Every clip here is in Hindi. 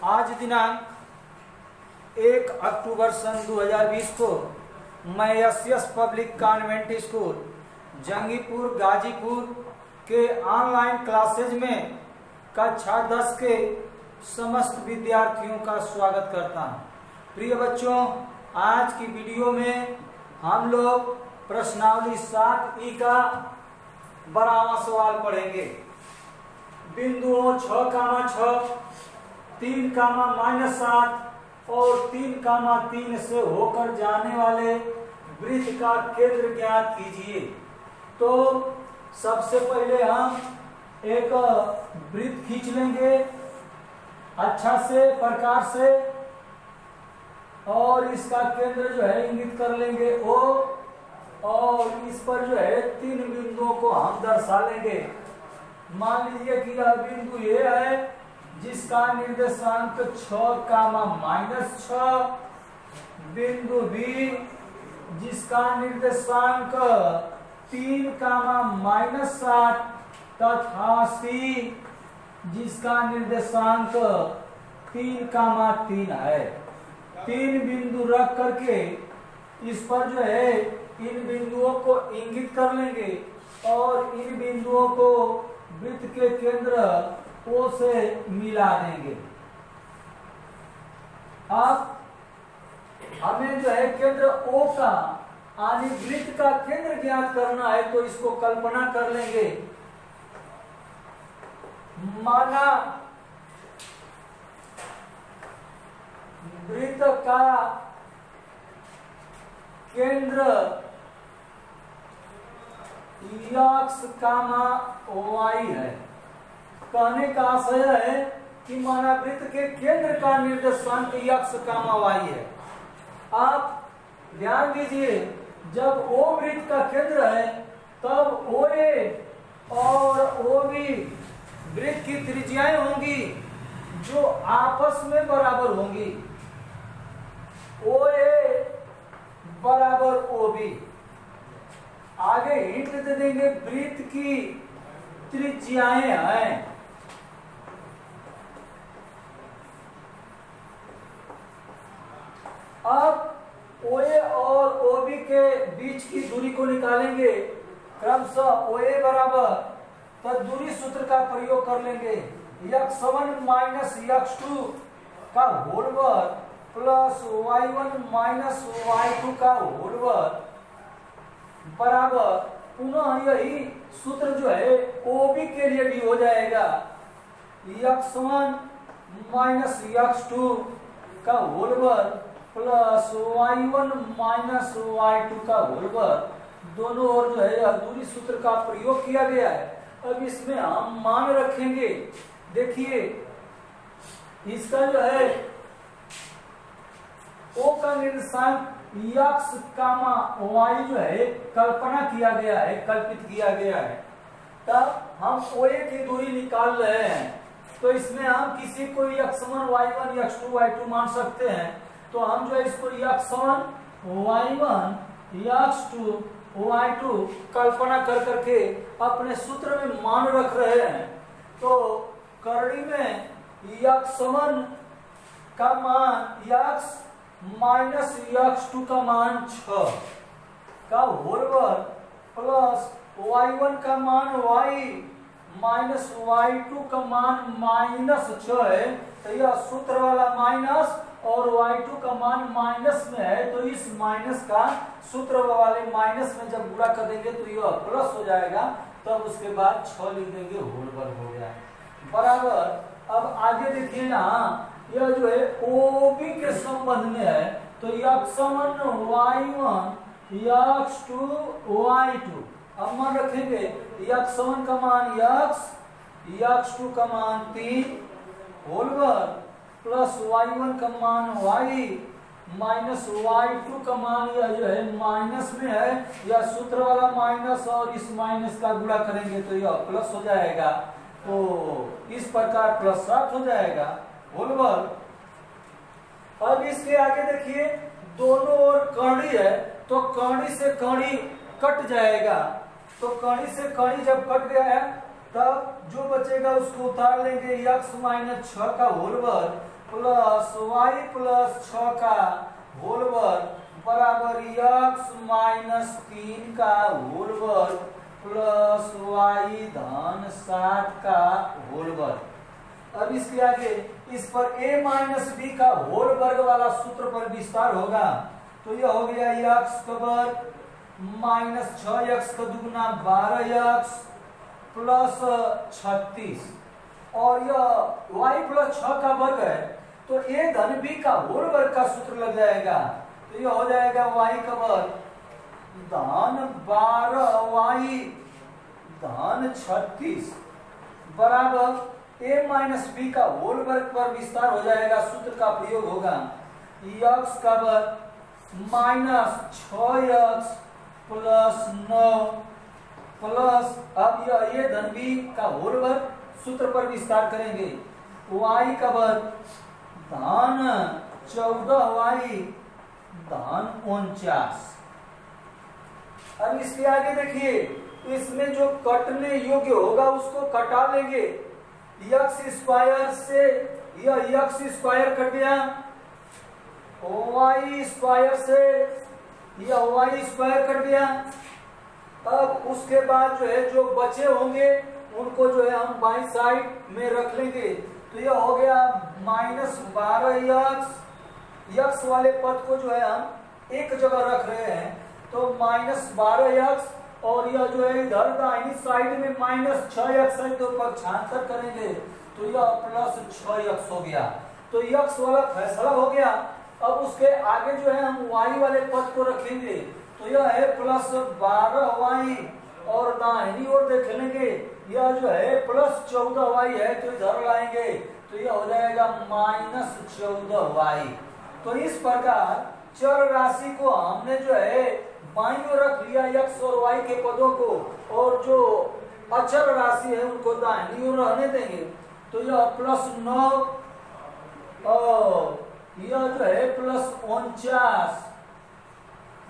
आज दिनांक 1 अक्टूबर सन 2020 को मैं S public convent school Jangipur Ghazipur के ऑनलाइन क्लासेज में कक्षा 10 के समस्त विद्यार्थियों का स्वागत करता हूं। प्रिय बच्चों, आज की वीडियो में हम लोग प्रश्नावली 7E का 12वां सवाल पढ़ेंगे। बिंदुओं 6,6, 3,-7 और 3,3 से होकर जाने वाले वृत्त का केंद्र ज्ञात कीजिए। तो सबसे पहले हम एक वृत्त खींच लेंगे अच्छा से प्रकार से, और इसका केंद्र जो है इंगित कर लेंगे O, और इस पर जो है 3 बिंदुओं को हम दर्शा लेंगे। मान लीजिए कि यह बिंदु ये है जिसका निर्देशांक 6,-6, बिंदु B जिसका निर्देशांक 3,-7 तथा C जिसका निर्देशांक 3,3 है। 3 बिंदु रख करके इस पर जो है इन बिंदुओं को इंगित कर लेंगे और इन बिंदुओं को वृत्त के केंद्र O से मिला देंगे। अब हमें जो है केंद्र O का यानी वृत्त का केंद्र ज्ञात करना है, तो इसको कल्पना कर लेंगे। माना वृत्त का केंद्र X, Y है। कहने का आशय है कि माना वृत्त के केंद्र का निर्देशांक X, Y है। आप ध्यान दीजिए, जब O वृत्त का केंद्र है तब OA और OB वृत्त की त्रिज्याएं होंगी जो आपस में बराबर होंगी। OA बराबर OB। आगे हिंट दे देंगे, वृत्त की त्रिज्याएं हैं। अब OA और OB के बीच की दूरी को निकालेंगे। क्रमशः OA बराबर तो दूरी सूत्र का प्रयोग कर लेंगे। x1 - x2 का होल वर्ग प्लस y1 - y2 का होल वर्ग बराबर पुनः यही सूत्र जो है OB के लिए भी हो जाएगा। x1 - x2 का होल वर्ग प्लस y1 - y2 का होल वर्ग। दोनों ओर जो है यह दूरी सूत्र का प्रयोग किया गया है। अब इसमें हम मान रखेंगे। देखिए, इसका जो है O का निर्देशांक X, Y जो है कल्पना किया गया है, कल्पित किया गया है। तब हम OA की दूरी निकाल रहे हैं, तो इसमें हम किसी को x1 y1 x2 y2 मान सकते हैं। तो हम जो है इसको x1 y1 x2 y2 कल्पना कर करके अपने सूत्र में मान रख रहे हैं। तो करड़ी में x1 का मान x माइनस x2 का मान 6 का होल वर्ग प्लस y1 का मान y माइनस y2 का मान -6 है। तो यह सूत्र वाला माइनस और y2 का मान माइनस में है, तो इस माइनस का सूत्र वाले माइनस में जब गुणा कर देंगे तो यह प्लस हो जाएगा। तब उसके बाद 6 लिख देंगे, होल वर्ग हो गया बराबर। अब आगे देखिए ना, यह जो है OB के संबंध में है, तो x1 y1 x2 y2। अब मान रखेंगे x1 का मान x, x2 का मान 3 होल वर्ग प्लस y1 का मान y माइनस y2 का मान यह जो है माइनस में है। यह सूत्र वाला माइनस और इस माइनस का गुणा करेंगे तो यह प्लस हो जाएगा। तो इस प्रकार +7 हो जाएगा होल वर्ग। अब इसके आगे देखिए, दोनों ओर कड़ी है, तो कड़ी से कड़ी कट जाएगा। तो कड़ी से कड़ी जब कट गया है तब जो बचेगा उसको उतार लेंगे, x माइनस 6 का होल वर्ग प्लस y प्लस 6 का होल वर्ग बराबर x माइनस 3 का होल वर्ग प्लस y धन 7 का होल वर्ग। अब इसके आगे इस पर a माइनस b का होल वर्ग वाला सूत्र पर विस्तार होगा, तो यह हो गया x का वर्ग माइनस 6x का दुगुना 12x प्लस 36, और यह y प्लस 6 का वर्ग है तो a धन b का होल वर्ग का सूत्र लग जाएगा, तो यह हो जाएगा y का वर्ग धन 12y धन 36 बराबर a माइनस बी का होल वर्ग पर विस्तार हो जाएगा, सूत्र का प्रयोग होगा, x का वर्ग माइनस 6x प्लस 9 प्लस अब यह धन b का होल वर्ग सूत्र पर विस्तार करेंगे, y का वर्ग धन 14y धन 49। अब इसके आगे देखिए, इसमें जो कटने योग्य होगा उसको कटा लेंगे, x स्क्वायर से यह x स्क्वायर कट गया, y स्क्वायर से यह y स्क्वायर कट गया। अब उसके बाद जो है जो बचे होंगे उनको जो है हम बाई साइड में रख लेंगे, तो यह हो गया माइनस 12x, x वाले पद को जो है हम एक जगह रख रहे हैं, तो माइनस 12x और यह जो है इधर दाहिनी साइड में माइनस 6x है, तो पक्षांतर करेंगे तो यह प्लस 6x हो गया, तो x वाला फैसला हो गया। अब उसके आगे जो है हम y वाले पद को रखेंगे, तो यह है प्लस 12y और दाहिनी ओर देख लेंगे यह जो है प्लस 14y है, तो इधर लाएंगे तो यह हो जाएगा माइनस 14y। तो इस प्रकार चर राशि को हमने जो है बाईं ओर रख लिया x और y के पदों को, और जो अचर राशि है उनको दाहिनी ओर रहने देंगे, तो यह प्लस 9 और यह जो है प्लस 49,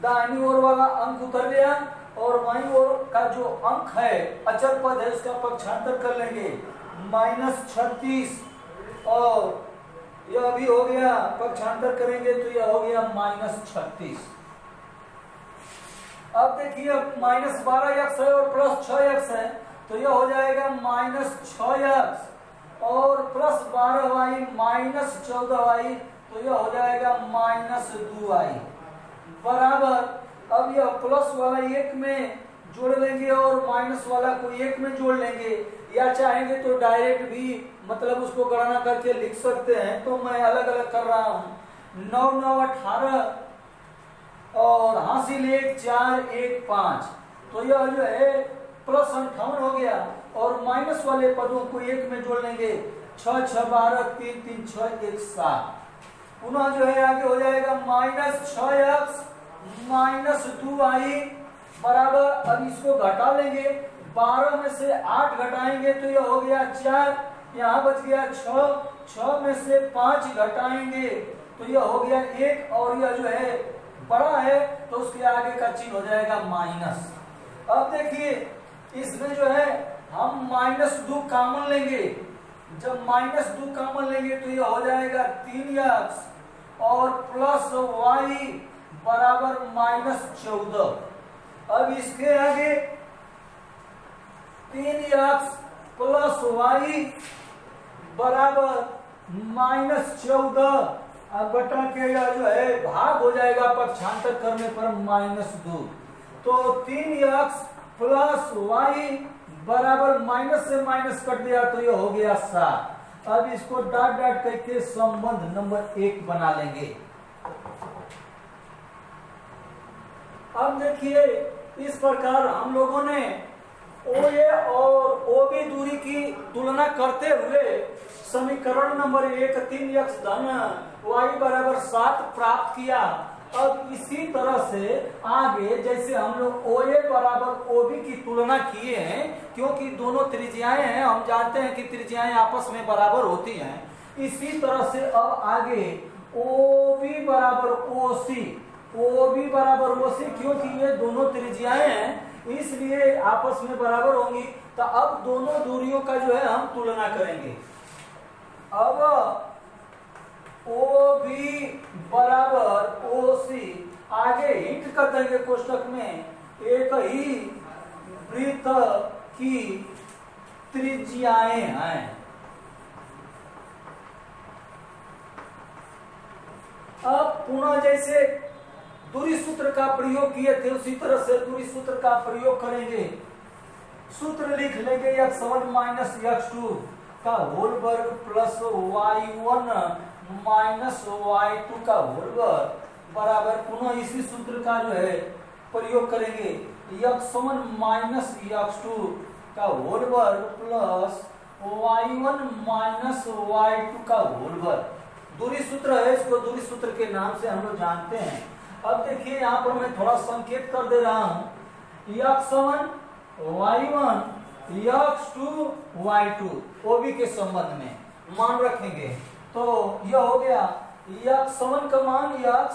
दाहिनी ओर वाला अंक उतर गया और बाईं ओर का जो अंक है अचर पद है उसका पक्षांतर कर लेंगे, माइनस 36 और यह भी हो गया, पक्षांतर करेंगे तो यह हो गया माइनस 36। अब देखिए माइनस 12x है और प्लस 6x है, तो यह हो जाएगा माइनस 6x और प्लस 12y माइनस 14y, तो यह हो जाएगा माइनस 2y बराबर। अब यह प्लस वाला एक में जोड़ लेंगे और माइनस वाला को एक में जोड़ लेंगे, या चाहेंगे तो डायरेक्ट भी मतलब उसको गणना करके लिख सकते हैं, तो मैं अलग अलग कर रहा हूँ। 9 9 18 और हासिल 1 4 1 5, तो यह जो है प्लस 58 हो गया, और माइनस वाले पदों को एक में जोड़ लेंगे, 6 6 12 3 3 6 1 7, पुनः जो है आगे हो जाएगा माइनस 6x माइनस 2y बराबर। अब इसको घटा लेंगे, 12 में से 8 घटाएंगे तो यह हो गया 4, यहाँ बच गया 6, 6 में से 5 घटाएंगे तो यह हो गया 1, और यह जो है बड़ा है तो उसके आगे का चिन्ह हो जाएगा माइनस। अब देखिए इसमें जो है हम माइनस 2 कॉमन लेंगे, जब माइनस 2 कॉमन लेंगे तो यह हो जाएगा 3x और प्लस y बराबर माइनस 14। अब इसके आगे 3x प्लस y बराबर माइनस 14, अब बटा के यह जो है भाग हो जाएगा पक्षांतर करने पर माइनस 2, तो 3x प्लस y बराबर माइनस से माइनस कट दिया तो यह हो गया 7। अब इसको डॉट डॉट करके संबंध नंबर 1 बना लेंगे। अब देखिए इस प्रकार हम लोगों ने OA और OB दूरी की तुलना करते हुए समीकरण नंबर 1 3x धन y बराबर 7 प्राप्त किया। अब इसी तरह से आगे जैसे हम लोग OA बराबर OB की तुलना किए हैं, क्योंकि दोनों त्रिज्याएं हैं, हम जानते हैं कि त्रिज्याएं आपस में बराबर होती हैं, इसी तरह से अब आगे OB बराबर OC, OB बराबर OC, क्योंकि ये दोनों त्रिज्याएं हैं इसलिए आपस में बराबर होंगी। तो अब दोनों दूरियों का जो है हम तुलना करेंगे। अब ओ बी बराबर ओ सी, आगे हिंट कर देंगे कोष्टक में, एक ही वृत्त की त्रिज्याएं हैं। अब पुनः जैसे दूरी सूत्र का प्रयोग किए थे उसी तरह से दूरी सूत्र का प्रयोग करेंगे। सूत्र लिख लेंगे x1 माइनस x2 का होल वर्ग प्लस y1 माइनस y2 का होल वर्ग बराबर, पुनः इसी सूत्र का जो है प्रयोग करेंगे, x1 माइनस x2 का होल वर्ग प्लस y1 माइनस y2 का होल वर्ग। दूरी सूत्र है, इसको दूरी सूत्र के नाम से हम लोग जानते हैं। अब देखिए यहाँ पर मैं थोड़ा संकेत कर दे रहा हूँ, x1 y1 x2 y2 ओबी के संबंध में मान रखेंगे। तो यह हो गया x1 का मान x,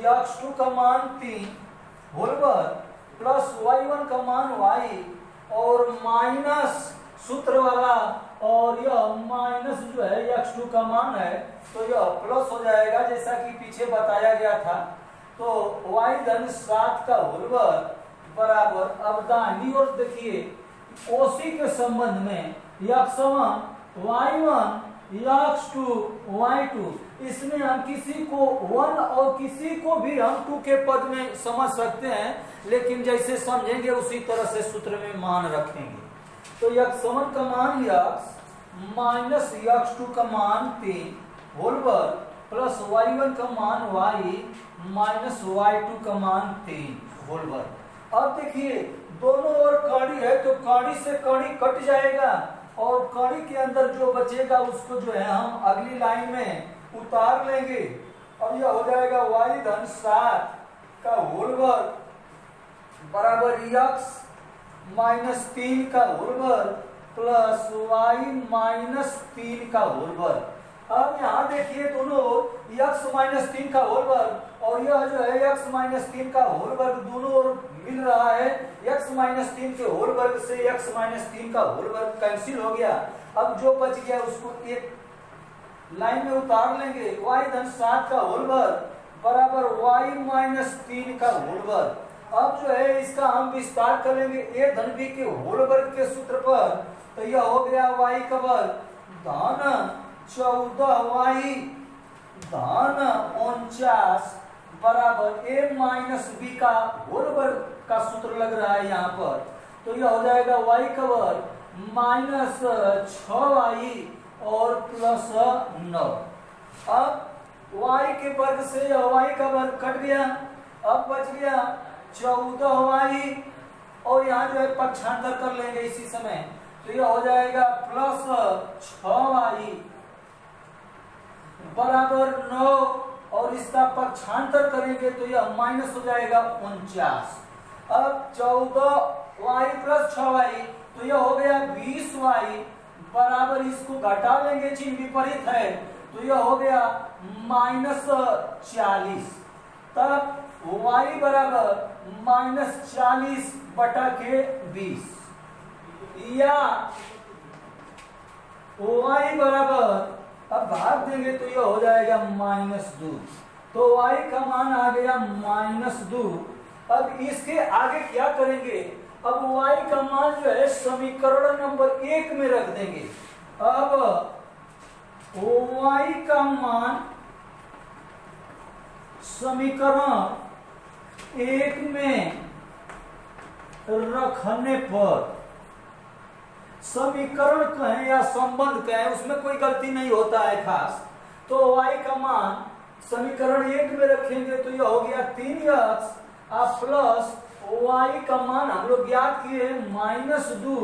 x2 का मान 3 होल वर्ग प्लस y1 का मान y और माइनस सूत्र वाला, और यह माइनस जो है x2 का मान है तो यह प्लस हो जाएगा जैसा कि पीछे बताया गया था। तो y धन 7 का होल वर्ग बराबर, अब दाहिनी ओर देखिए ओसी के संबंध में x1 y1 x2 y2, इसमें हम किसी को 1 और किसी को भी हम 2 के पद में समझ सकते हैं, लेकिन जैसे समझेंगे उसी तरह से सूत्र में मान रखेंगे। तो x1 का मान x माइनस x2 का मान 3 होल वर्ग प्लस y1 का मान y माइनस y2 का मान 3 होल वर्ग। अब देखिए दोनों ओर कड़ी है तो कड़ी से कड़ी कट जाएगा और कड़ी के अंदर जो बचेगा उसको जो है हम अगली लाइन में उतार लेंगे और यह हो जाएगा y धन 7 का होल वर्ग बराबर x माइनस 3 का होल वर्ग प्लस y माइनस 3 का होल वर्ग। अब यहाँ देखिए दोनों x माइनस 3 का होल वर्ग और यह जो है x माइनस 3 का होल वर्ग दोनों ओर मिल रहा है। x माइनस 3 के होल वर्ग से x माइनस 3 का होल वर्ग कैंसिल हो गया। अब जो बच गया उसको एक लाइन में उतार लेंगे, y धन 7 का होल वर्ग बराबर y माइनस 3 का होल वर्ग। अब जो है इसका हम विस्तार करेंगे a धन b के होल वर्ग के सूत्र पर, तो यह हो गया y का वर्ग धन 14y धन 49 बराबर a माइनस b का होल वर्ग का सूत्र लग रहा है यहाँ पर, तो यह हो जाएगा y का वर्ग माइनस 6y और प्लस 9। अब y के वर्ग से y का वर्ग कट गया, अब बच गया 14y और यहाँ जो है पक्षांतर कर लेंगे इसी समय, तो यह हो जाएगा प्लस 6y बराबर 9 और इसका पक्षांतर करेंगे तो यह माइनस हो जाएगा 49। अब 14y प्लस 6y तो यह हो गया 20y बराबर, इसको घटा लेंगे चिन्ह विपरीत है तो यह हो गया माइनस 40। तब y बराबर माइनस 40 बटा के 20 या y बराबर, अब भाग देंगे तो यह हो जाएगा माइनस 2, तो y का मान आ गया माइनस 2। अब इसके आगे क्या करेंगे, अब y का मान जो है समीकरण नंबर 1 में रख देंगे। अब y का मान समीकरण 1 में रखने पर, समीकरण कहें या संबंध कहें उसमें कोई गलती नहीं होता है खास, तो y का मान समीकरण 1 में रखेंगे तो यह हो गया 3x प्लस y का मान हम लोग ज्ञात किए माइनस 2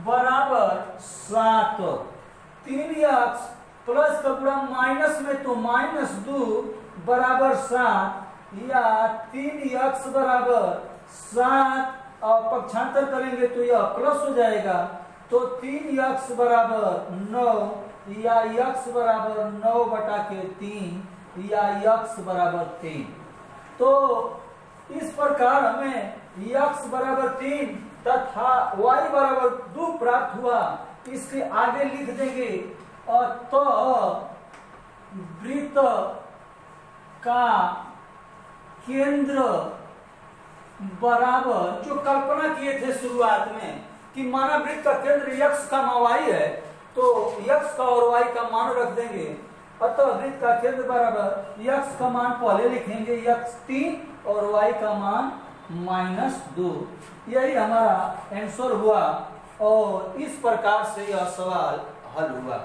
बराबर 7। 3x प्लस का पूरा माइनस में तो माइनस 2 बराबर 7 या 3x बराबर 7 और पक्षांतर करेंगे तो यह प्लस हो जाएगा, तो 3x बराबर 9 या x बराबर 9 बटा के 3 या x बराबर 3। तो इस प्रकार हमें x बराबर 3 तथा y बराबर 2 प्राप्त हुआ, इसके आगे लिख देंगे अतः वृत्त का केंद्र बराबर, जो कल्पना किए थे शुरुआत में कि माना वृत्त का केंद्र x का y है, तो x का और y का मान रख देंगे। अतः वृत्त का केंद्र बराबर x का मान पहले लिखेंगे x 3 और y का मान -2। यही हमारा आंसर हुआ और इस प्रकार से यह सवाल हल हुआ।